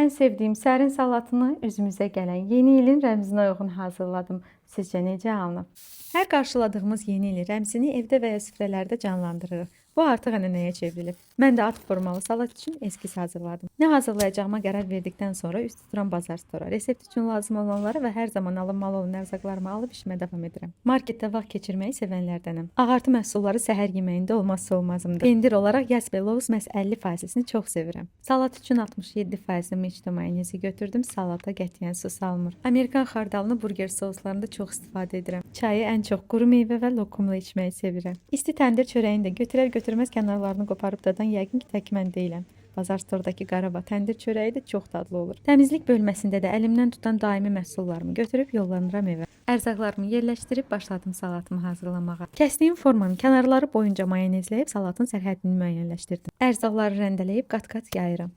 Ən sevdiyim sərin salatını üzümüzə gələn yeni ilin rəmzinə uyğun hazırladım. Sizcə necə alınıb? Hər qarşıladığımız yeni il rəmzini evdə və ya süfrələrdə canlandırırıq. Bu artıq ənənəyə çevrilib. Mən də at formalı salat üçün eskiz hazırladım. Nə hazırlayacağıma qərar verdikdən sonra üst tuturam bazar stora. Resept üçün lazım olanları və hər zaman alınmalı olan ərzaqlarımı alıb işimə davam edirəm. Marketdə vaxt keçirməyi sevənlərdənəm. Ağartı məhsulları səhər yeməyində olmazsa olmazımdır. Pendir olaraq yas və loz məhz 50%-ni çox sevirəm. Salat üçün 67%-ni miçto mayonezi götürdüm. Salata qətiyyən su salmır. Amerikan xardalını burger soslarında çox istifadə edirəm. Çayı ən çox quru meyvə və lokumla içməyi sevirəm. İsti təndir çörəyini də götürməz kənarlarını qoparıb dadan yəqin ki, tək mən deyiləm. Bazar stordakı Qarabağ təndir çörəyi də çox dadlı olur. Təmizlik bölməsində də əlimdən tutan daimi məhsullarımı götürüb yollanıram evə. Ərzaqlarımı yerləşdirib başladım salatımı hazırlamağa. Kəsdiyim formanın kənarları boyunca mayonezləyib salatın sərhəddini müəyyənləşdirdim. Ərzaqları rəndələyib qat-qat yayıram.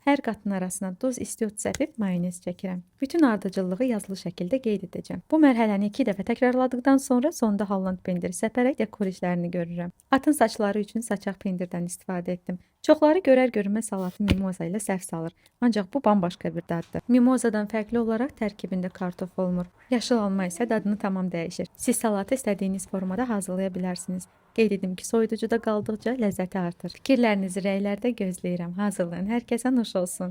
Hər qatın arasına duz, istiot səpib mayonez çəkirəm. Bütün ardıcıllığı yazılı şəkildə qeyd edəcəm. Bu mərhələni 2 dəfə təkrarladıqdan sonra sonda Holland pendiri səpərək dekor işlərini görürəm. Atın saçları üçün saçaq pendirdən istifadə etdim. Çoxları görər-görünməz salatı mimoza ilə səhv salır. Ancaq bu bambaşqa bir daddır. Mimozadan fərqli olaraq tərkibində kartof olmur. Yaşıl alma isə dadını tamam dəyişir. Siz salatı istədiyiniz formada hazırlaya bilərsiniz. Qeyd edim ki, soyuducuda qaldıqca ləzzəti artır. Fikirlərinizi rəylərdə gözləyirəm. Hazırlayın. Hər kəsə nuş olsun.